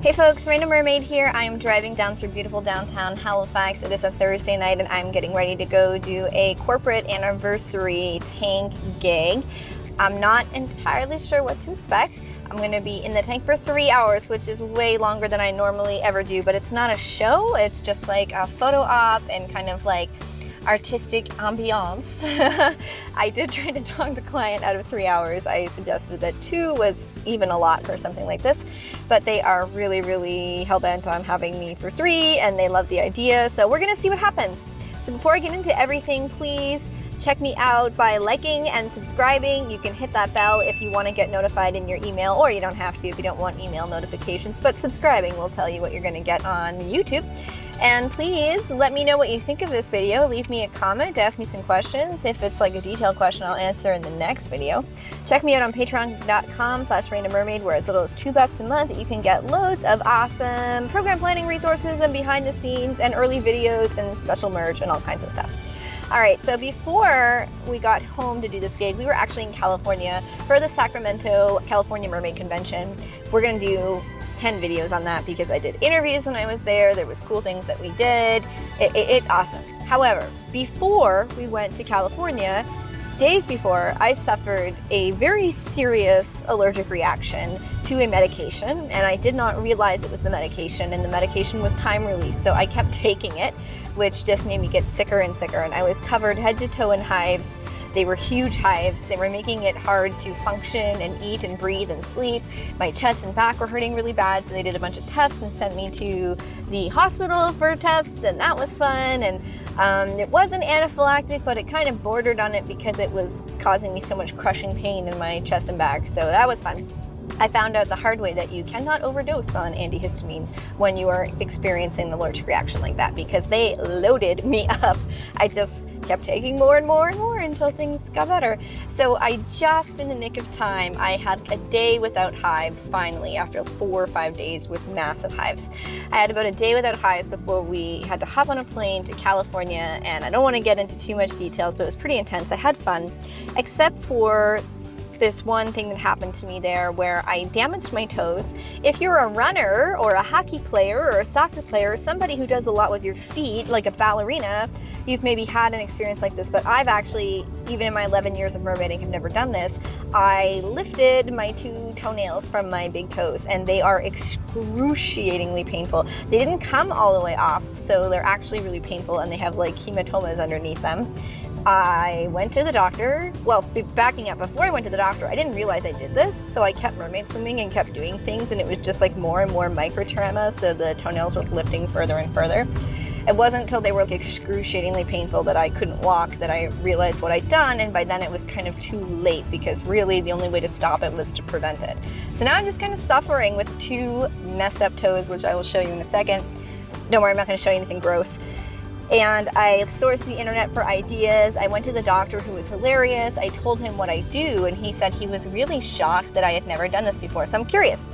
Hey folks, Raina Mermaid here. I am driving down through beautiful downtown Halifax. It is a Thursday night and I'm getting ready to go do a corporate anniversary tank gig. I'm not entirely sure what to expect. I'm going to be in the tank for 3 hours, which is way longer than I normally ever do, but it's not a show. It's just like a photo op and kind of like artistic ambiance. I did try to talk the client out of 3 hours. I suggested that 2 was even a lot for something like this, but they are really hell-bent on having me for 3 and they love the idea, so we're gonna see what happens. So before I get into everything, please check me out by liking and subscribing. You can hit that bell if you want to get notified in your email, or you don't have to if you don't want email notifications, but subscribing will tell you what you're going to get on YouTube. And please let me know what you think of this video. Leave me a comment, ask me some questions. If it's like a detailed question, I'll answer in the next video. Check me out on patreon.com/Raina Mermaid, where as little as $2 a month, you can get loads of awesome program planning resources and behind the scenes and early videos and special merch and all kinds of stuff. All right, so before we got home to do this gig, we were actually in California for the Sacramento, California Mermaid Convention. We're gonna do 10 videos on that because I did interviews when I was there. There was cool things that we did. It's awesome. However, before we went to California, days before, I suffered a very serious allergic reaction to a medication, and I did not realize it was the medication, and the medication was time release, so I kept taking it, which just made me get sicker and sicker, and I was covered head to toe in hives. They were huge hives. They were making it hard to function and eat and breathe and sleep. My chest and back were hurting really bad, so they did a bunch of tests and sent me to the hospital for tests, and that was fun. And it wasn't anaphylactic, but it kind of bordered on it because it was causing me so much crushing pain in my chest and back, so that was fun. I found out the hard way that you cannot overdose on antihistamines when you are experiencing an allergic reaction like that, because they loaded me up. I just kept taking more and more and more until things got better. So I just, in the nick of time, I had a day without hives finally, after 4 or 5 days with massive hives. I had about a day without hives before we had to hop on a plane to California, and I don't want to get into too much details, but it was pretty intense. I had fun, except for this one thing that happened to me there where I damaged my toes. If you're a runner or a hockey player or a soccer player, somebody who does a lot with your feet, like a ballerina, you've maybe had an experience like this, but I've actually, even in my 11 years of mermaiding, have never done this. I lifted my 2 toenails from my big toes, and they are excruciatingly painful. They didn't come all the way off, so they're actually really painful, and they have like hematomas underneath them. I went to the doctor. Well, backing up, before I went to the doctor, I didn't realize I did this, so I kept mermaid swimming and kept doing things, and it was just like more and more microtrauma, so the toenails were lifting further and further. It wasn't until they were like excruciatingly painful that I couldn't walk that I realized what I'd done, and by then it was kind of too late, because really the only way to stop it was to prevent it. So now I'm just kind of suffering with 2 messed up toes, which I will show you in a second. Don't worry, I'm not going to show you anything gross. And I sourced the internet for ideas. I went to the doctor, who was hilarious. I told him what I do, and he said he was really shocked that I had never done this before. So I'm curious.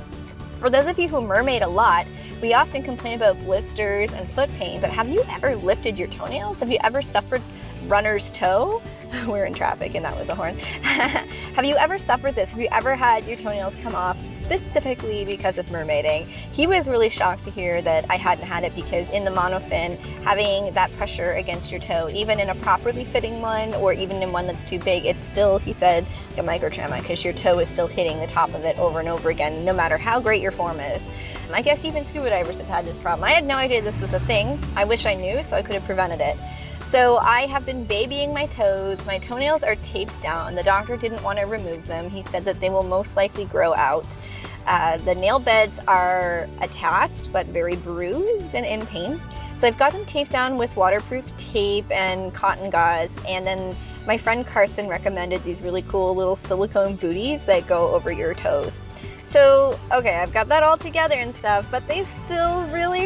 For those of you who mermaid a lot, we often complain about blisters and foot pain, but have you ever lifted your toenails? Have you ever suffered runner's toe? We're in traffic and that was a horn. Have you ever suffered this? Have you ever had your toenails come off specifically because of mermaiding? He was really shocked to hear that I hadn't had it, because in the monofin, having that pressure against your toe, even in a properly fitting one or even in one that's too big, it's still, he said, a microtrauma, because your toe is still hitting the top of it over and over again, no matter how great your form is. I guess even scuba divers have had this problem. I had no idea this was a thing. I wish I knew, so I could have prevented it. So I have been babying my toes. My toenails are taped down. The doctor didn't want to remove them. He said that they will most likely grow out. The nail beds are attached, but very bruised and in pain. So I've got them taped down with waterproof tape and cotton gauze, and then my friend Karsten recommended these really cool little silicone booties that go over your toes. So, okay, I've got that all together and stuff, but they still really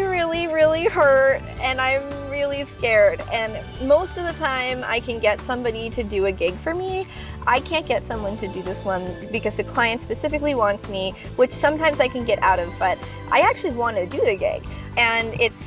hurt, and I'm really scared. And most of the time I can get somebody to do a gig for me. I can't get someone to do this one because the client specifically wants me, which sometimes I can get out of, but I actually want to do the gig. And it's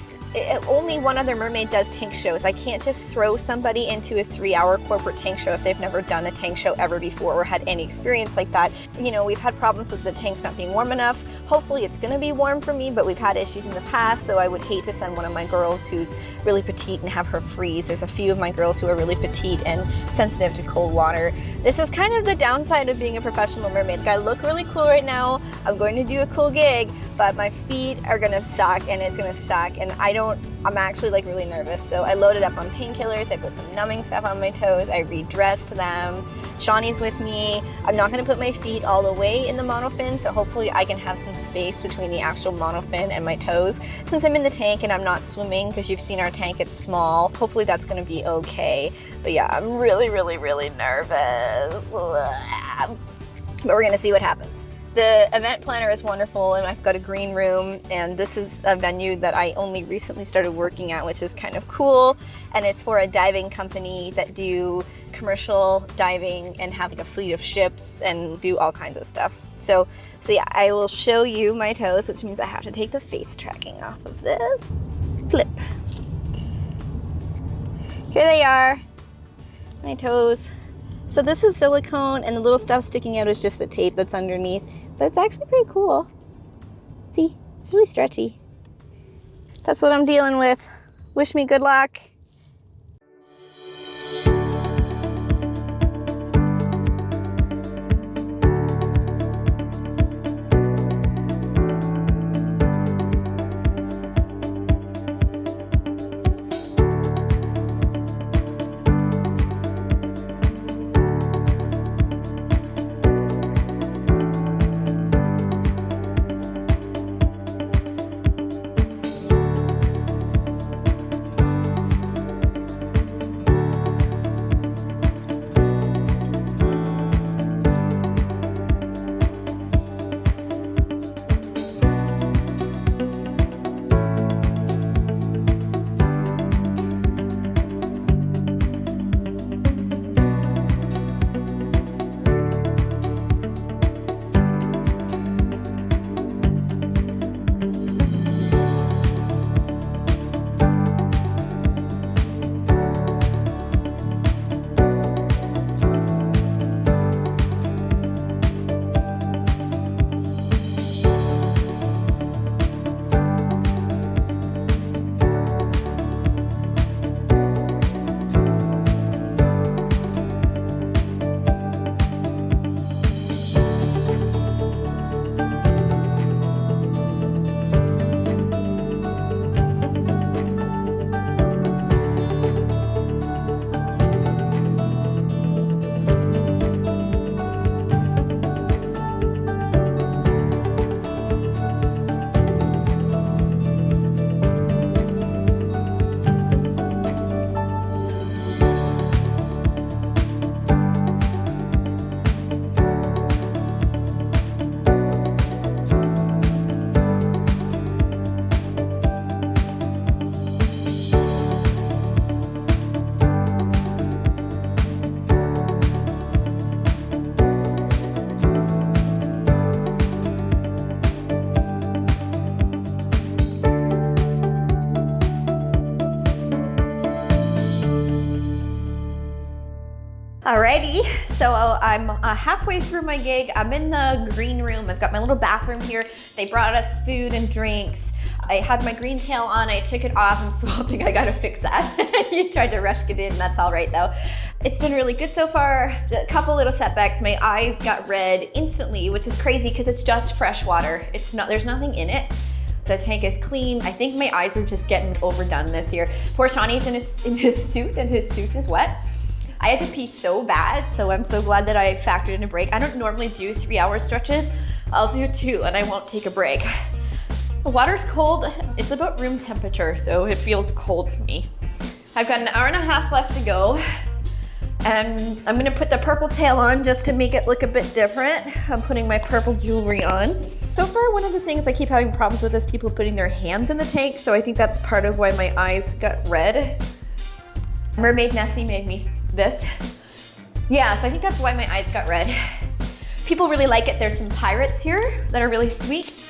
only one other mermaid does tank shows. I can't just throw somebody into a 3-hour corporate tank show if they've never done a tank show ever before or had any experience like that. You know, we've had problems with the tanks not being warm enough. Hopefully it's gonna be warm for me, but we've had issues in the past, so I would hate to send one of my girls who's really petite and have her freeze. There's a few of my girls who are really petite and sensitive to cold water. This is kind of the downside of being a professional mermaid. Like, I look really cool right now. I'm going to do a cool gig, but my feet are gonna suck and it's gonna suck, and I'm actually like really nervous. So I loaded up on painkillers, I put some numbing stuff on my toes, I redressed them. Shawnee's with me. I'm not gonna put my feet all the way in the monofin, so hopefully I can have some space between the actual monofin and my toes. Since I'm in the tank and I'm not swimming, because you've seen our tank, it's small, hopefully that's gonna be okay. But yeah, I'm really, really, really nervous. But we're gonna see what happens. The event planner is wonderful, and I've got a green room, and this is a venue that I only recently started working at, which is kind of cool. And it's for a diving company that do commercial diving and have like a fleet of ships and do all kinds of stuff. So yeah, I will show you my toes, which means I have to take the face tracking off of this. Flip. Here they are, my toes. So this is silicone, and the little stuff sticking out is just the tape that's underneath. But it's actually pretty cool. See, it's really stretchy. That's what I'm dealing with. Wish me good luck. Alrighty, so I'm halfway through my gig. I'm in the green room. I've got my little bathroom here. They brought us food and drinks. I had my green tail on. I took it off. I'm swapping. I gotta fix that. You tried to rush it in. That's all right though. It's been really good so far. A couple little setbacks. My eyes got red instantly, which is crazy because it's just fresh water. It's not. There's nothing in it. The tank is clean. I think my eyes are just getting overdone this year. Poor Shawnee's in his suit, and his suit is wet. I had to pee so bad, so I'm so glad that I factored in a break. I don't normally do 3-hour stretches. I'll do 2 and I won't take a break. The water's cold. It's about room temperature, so it feels cold to me. I've got an hour and a half left to go, and I'm gonna put the purple tail on just to make it look a bit different. I'm putting my purple jewelry on. So far, one of the things I keep having problems with is people putting their hands in the tank, so I think that's part of why my eyes got red. Mermaid Nessie made me this. Yeah, so I think that's why my eyes got red. People really like it. There's some pirates here that are really sweet.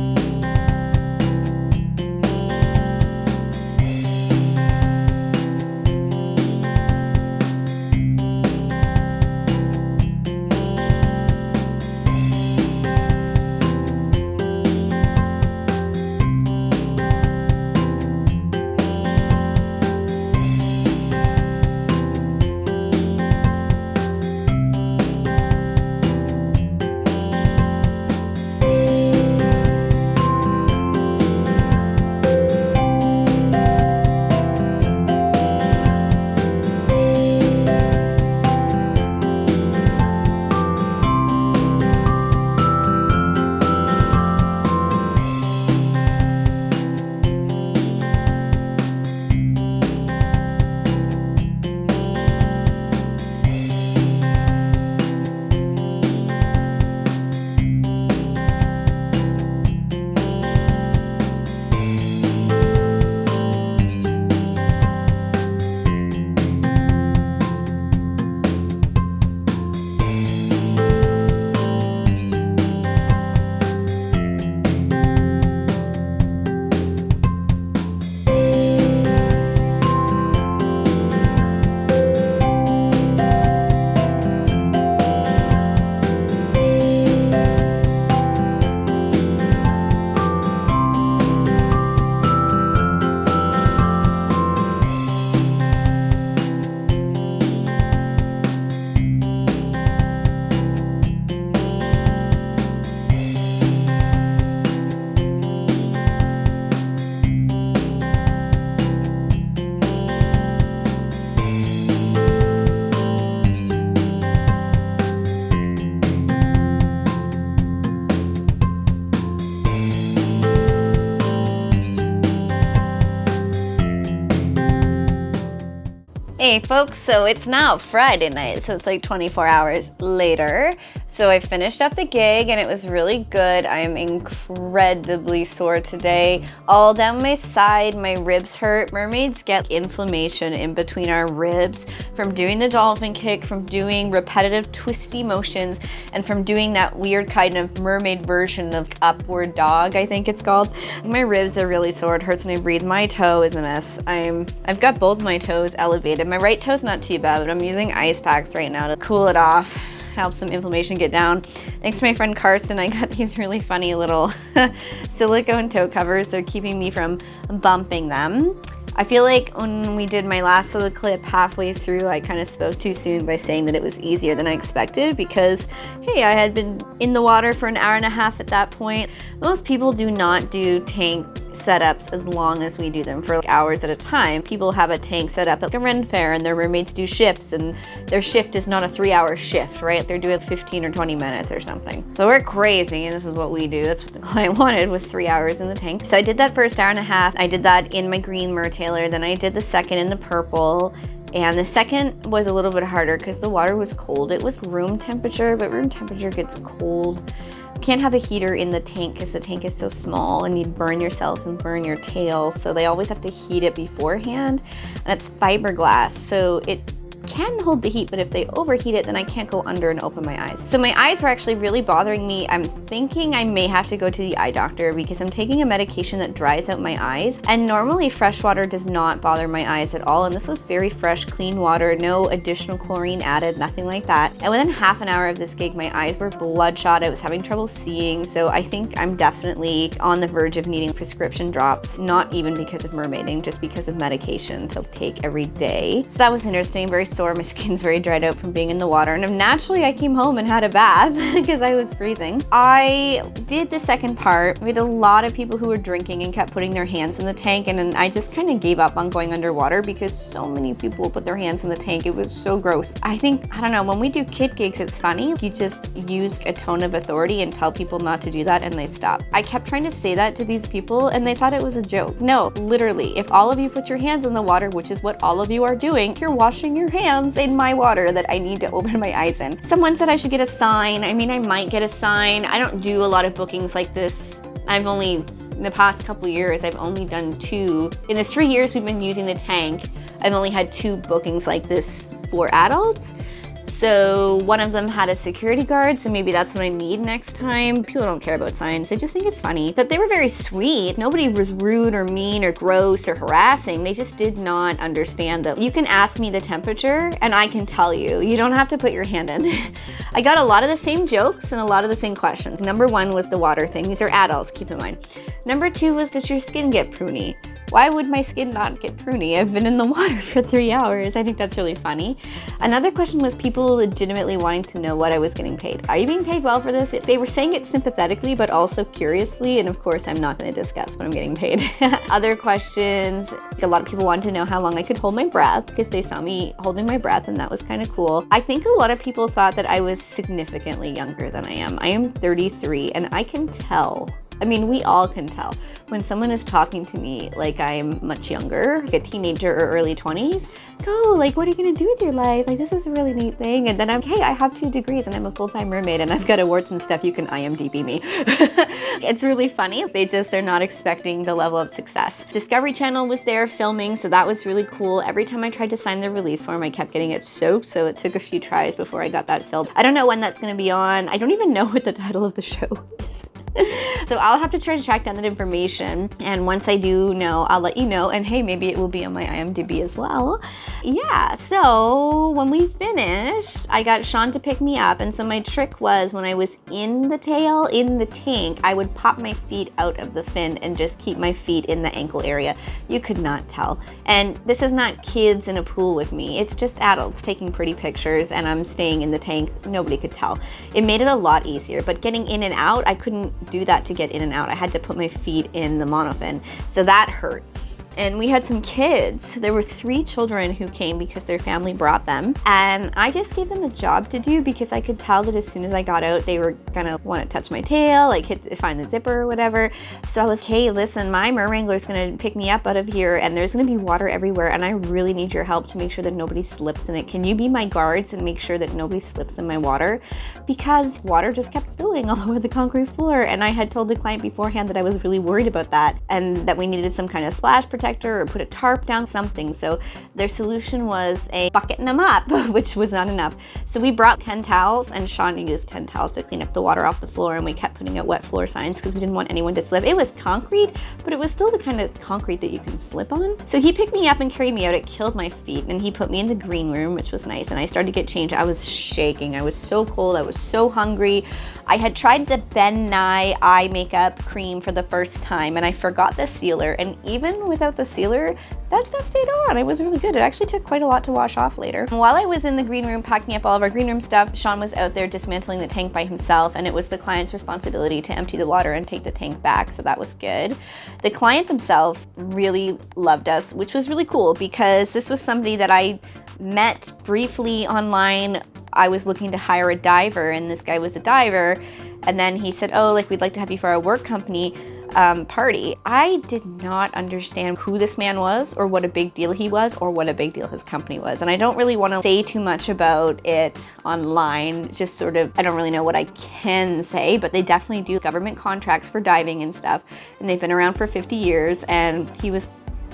Hey folks, so it's now Friday night, so it's like 24 hours later. So I finished up the gig and it was really good. I'm incredibly sore today. All down my side, my ribs hurt. Mermaids get inflammation in between our ribs from doing the dolphin kick, from doing repetitive twisty motions, and from doing that weird kind of mermaid version of upward dog, I think it's called. My ribs are really sore. It hurts when I breathe. My toe is a mess. I've got both my toes elevated. My right toe's not too bad, but I'm using ice packs right now to cool it off, help some inflammation get down. Thanks to my friend Karsten, I got these really funny little silicone toe covers. They're keeping me from bumping them. I feel like when we did my last little clip halfway through, I kind of spoke too soon by saying that it was easier than I expected because, hey, I had been in the water for an hour and a half at that point. Most people do not do tank setups as long as we do them for like hours at a time. People have a tank set up at like a Ren Fair and their mermaids do shifts and their shift is not a 3-hour shift, right? They're doing 15 or 20 minutes or something. So we're crazy and this is what we do. That's what the client wanted, was 3 hours in the tank. So I did that first hour and a half. I did that in my green mertailor. Then I did the second in the purple. And the second was a little bit harder because the water was cold. It was room temperature, but room temperature gets cold. You can't have a heater in the tank because the tank is so small and you'd burn yourself and burn your tail. So they always have to heat it beforehand. And it's fiberglass, so it can hold the heat, but if they overheat it, then I can't go under and open my eyes. So my eyes were actually really bothering me. I'm thinking I may have to go to the eye doctor because I'm taking a medication that dries out my eyes. And normally fresh water does not bother my eyes at all. And this was very fresh, clean water, no additional chlorine added, nothing like that. And within half an hour of this gig, my eyes were bloodshot. I was having trouble seeing. So I think I'm definitely on the verge of needing prescription drops, not even because of mermaiding, just because of medication to take every day. So that was interesting, very sore. My skin's very dried out from being in the water, and naturally I came home and had a bath because I was freezing. I did the second part. We had a lot of people who were drinking and kept putting their hands in the tank, and I just kind of gave up on going underwater because so many people put their hands in the tank. It was so gross. I don't know, when we do kid gigs, it's funny. You just use a tone of authority and tell people not to do that and they stop. I kept trying to say that to these people and they thought it was a joke. No, literally, if all of you put your hands in the water, which is what all of you are doing, you're washing your hands in my water that I need to open my eyes in. Someone said I should get a sign. I mean, I might get a sign. I don't do a lot of bookings like this. In the past couple years, I've only done 2. In the 3 years we've been using the tank, I've only had 2 bookings like this for adults. So one of them had a security guard, so maybe that's what I need next time. People don't care about signs, they just think it's funny. But they were very sweet. Nobody was rude or mean or gross or harassing. They just did not understand that you can ask me the temperature and I can tell you. You don't have to put your hand in. I got a lot of the same jokes and a lot of the same questions. Number 1 was the water thing. These are adults, keep in mind. Number 2 was, does your skin get pruny? Why would my skin not get pruny? I've been in the water for 3 hours. I think that's really funny. Another question was people legitimately wanting to know what I was getting paid. Are you being paid well for this? They were saying it sympathetically, but also curiously. And of course, I'm not going to discuss what I'm getting paid. Other questions, a lot of people wanted to know how long I could hold my breath because they saw me holding my breath and that was kind of cool. I think a lot of people thought that I was significantly younger than I am. I am 33 and I can tell. I mean, we all can tell when someone is talking to me like I'm much younger, like a teenager or early 20s. Go, like, what are you gonna do with your life? Like, this is a really neat thing. And then hey, I have 2 degrees and I'm a full-time mermaid and I've got awards and stuff. You can IMDb me. It's really funny. They're not expecting the level of success. Discovery Channel was there filming, so that was really cool. Every time I tried to sign the release form, I kept getting it soaked, so it took a few tries before I got that filled. I don't know when that's gonna be on. I don't even know what the title of the show is. So I'll have to try to track down that information, and once I do know, I'll let you know, and hey, maybe it will be on my IMDb as well. Yeah, so when we finished, I got Sean to pick me up, and so my trick was when I was in the tail, in the tank, I would pop my feet out of the fin and just keep my feet in the ankle area. You could not tell. And this is not kids in a pool with me, it's just adults taking pretty pictures, and I'm staying in the tank. Nobody could tell. It made it a lot easier, but getting in and out, I couldn't do that to get in and out. I had to put my feet in the monofin, so that hurt. and we had some kids. There were 3 children who came because their family brought them, and I just gave them a job to do because I could tell that as soon as I got out, they were gonna want to touch my tail, like find the zipper or whatever. So I was, hey, listen, my merwrangler is gonna pick me up out of here, and there's gonna be water everywhere, and I really need your help to make sure that nobody slips in it. Can you be my guards and make sure that nobody slips in my water? Because water just kept spilling all over the concrete floor, and I had told the client beforehand that I was really worried about that, and that we needed some kind of splash protector or put a tarp down, something. So their solution was a bucketing them up, which was not enough. So we brought 10 towels, and Sean used 10 towels to clean up the water off the floor, and we kept putting out wet floor signs because we didn't want anyone to slip. It was concrete, but it was still the kind of concrete that you can slip on. So he picked me up and carried me out. It killed my feet, and he put me in the green room, which was nice, and I started to get changed. I was shaking. I was so cold. I was so hungry. I had tried the Ben Nye eye makeup cream for the first time, and I forgot the sealer, and even without the sealer, that stuff stayed on. It was really good. It actually took quite a lot to wash off later. While I was in the green room packing up all of our green room stuff, Sean was out there dismantling the tank by himself, and it was the client's responsibility to empty the water and take the tank back, so that was good. The client themselves really loved us, which was really cool because this was somebody that I met briefly online. I was looking to hire a diver, and this guy was a diver, and then he said, oh, like, we'd like to have you for our work company party. I did not understand who this man was, or what a big deal he was, or what a big deal his company was. And I don't really want to say too much about it online, just sort of, I don't really know what I can say, but they definitely do government contracts for diving and stuff, and they've been around for 50 years, and he was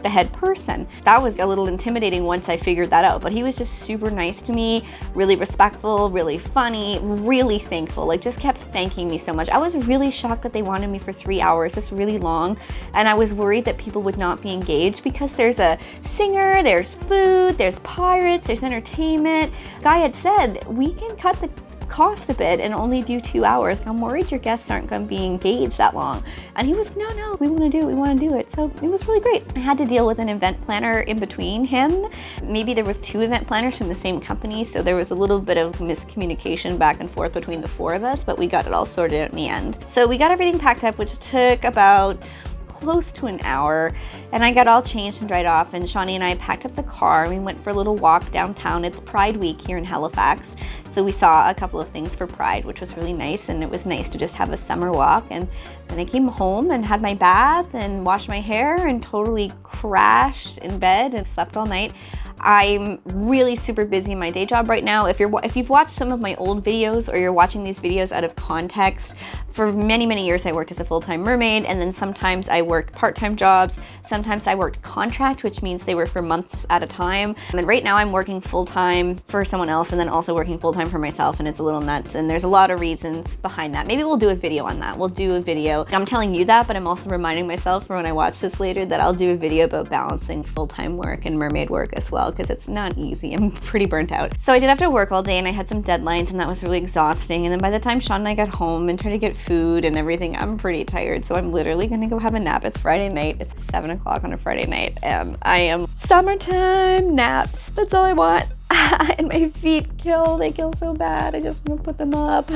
the head person. That was a little intimidating once I figured that out, but he was just super nice to me, really respectful, really funny, really thankful, like just kept thanking me so much. I was really shocked that they wanted me for 3 hours. It's really long, and I was worried that people would not be engaged because there's a singer, there's food, there's pirates, there's entertainment. Guy had said, we can cut the cost a bit and only do 2 hours. I'm worried your guests aren't going to be engaged that long. And he was, no, we want to do it. So it was really great. I had to deal with an event planner in between him. Maybe there was 2 event planners from the same company, so there was a little bit of miscommunication back and forth between the 4 of us, but we got it all sorted out in the end. So we got everything packed up, which took about close to an hour, and I got all changed and dried off, and Shawnee and I packed up the car and we went for a little walk downtown. It's Pride Week here in Halifax, so we saw a couple of things for Pride, which was really nice, and it was nice to just have a summer walk. And then I came home and had my bath and washed my hair and totally crashed in bed and slept all night. I'm really super busy in my day job right now. If you've watched some of my old videos, or you're watching these videos out of context, for many years I worked as a full-time mermaid, and then sometimes I worked part-time jobs. Sometimes I worked contract, which means they were for months at a time. And right now I'm working full-time for someone else and then also working full-time for myself, and it's a little nuts, and there's a lot of reasons behind that. Maybe we'll do a video on that. We'll do a video. I'm telling you that, but I'm also reminding myself for when I watch this later that I'll do a video about balancing full-time work and mermaid work as well, because it's not easy. I'm pretty burnt out. So I did have to work all day, and I had some deadlines, and that was really exhausting. And then by the time Sean and I got home and tried to get food and everything, I'm pretty tired. So I'm literally gonna go have a nap. It's Friday night. It's 7 o'clock on a Friday night, and I am summertime naps. That's all I want. And my feet they kill so bad. I just want to put them up.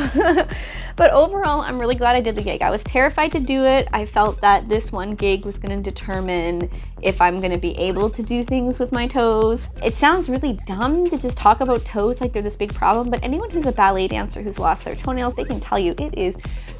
But overall, I'm really glad I did the gig. I was terrified to do it. I felt that this one gig was going to determine if I'm going to be able to do things with my toes. It sounds really dumb to just talk about toes like they're this big problem, but anyone who's a ballet dancer who's lost their toenails, they can tell you it is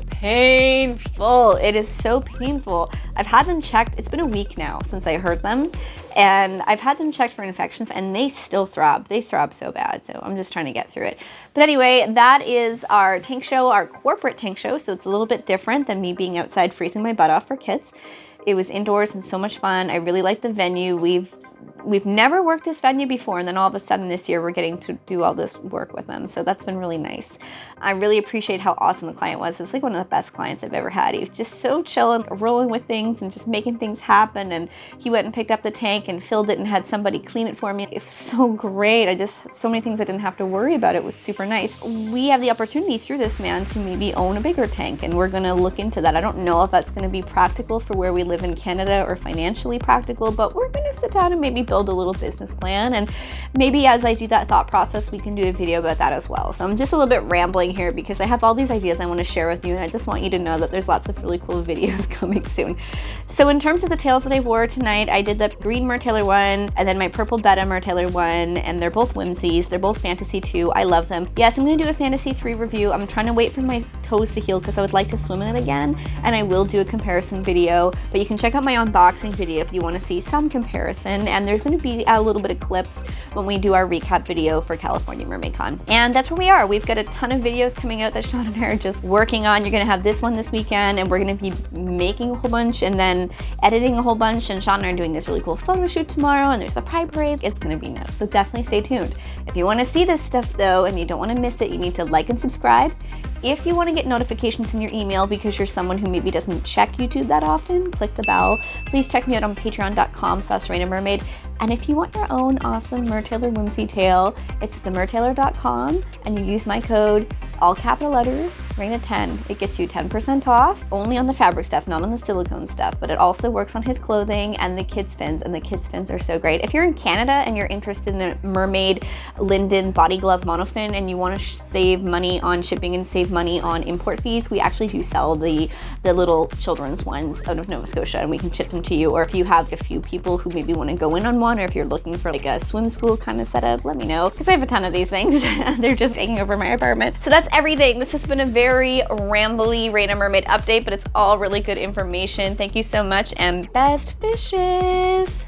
painful. It is so painful. I've had them checked. It's been a week now since I hurt them, and I've had them checked for infections, and they still throb. They throb so bad, so I'm just trying to get through it. But anyway, that is our tank show, our corporate tank show, so it's a little bit different than me being outside freezing my butt off for kids. It was indoors and so much fun. I really liked the venue. We've never worked this venue before, and then all of a sudden this year we're getting to do all this work with them, so that's been really nice. I really appreciate how awesome the client was. It's like one of the best clients I've ever had. He was just so chill and rolling with things and just making things happen, and he went and picked up the tank and filled it and had somebody clean it for me. It was so great. So many things I didn't have to worry about. It was super nice. We have the opportunity through this man to maybe own a bigger tank, and we're gonna look into that. I don't know if that's gonna be practical for where we live in Canada or financially practical, but we're gonna sit down and maybe maybe build a little business plan, and maybe as I do that thought process, we can do a video about that as well. So I'm just a little bit rambling here because I have all these ideas I want to share with you, and I just want you to know that there's lots of really cool videos coming soon. So in terms of the tails that I wore tonight, I did the green Mertailor one and then my purple Beta Mertailor one, and they're both whimsies. They're both fantasy 2. I love them. Yes, I'm going to do a fantasy 3 review. I'm trying to wait for my toes to heal because I would like to swim in it again, and I will do a comparison video, but you can check out my unboxing video if you want to see some comparison, and there's going to be a little bit of clips when we do our recap video for California Mermaid Con. And that's where we are. We've got a ton of videos coming out that Sean and I are just working on. You're going to have this one this weekend, and we're going to be making a whole bunch and then editing a whole bunch, and Sean and I are doing this really cool photo shoot tomorrow, and there's a Pride Parade. It's going to be nice, so definitely stay tuned. If you want to see this stuff though, and you don't want to miss it, you need to like and subscribe. If you want to get notifications in your email because you're someone who maybe doesn't check YouTube that often, click the bell. Please check me out on patreon.com/Raina Mermaid. And if you want your own awesome Mertailor whimsy tail, it's themertailor.com, and you use my code, all capital letters, Raina10. It gets you 10% off, only on the fabric stuff, not on the silicone stuff, but it also works on his clothing and the kids' fins, and the kids' fins are so great. If you're in Canada and you're interested in a mermaid linden body glove monofin and you want to save money on shipping and save money on import fees, we actually do sell the little children's ones out of Nova Scotia, and we can ship them to you. Or if you have a few people who maybe want to go in on one, or if you're looking for like a swim school kind of setup, let me know, because I have a ton of these things. They're just taking over my apartment. So that's everything. This has been a very rambly Raina Mermaid update, but it's all really good information. Thank you so much, and best fishes.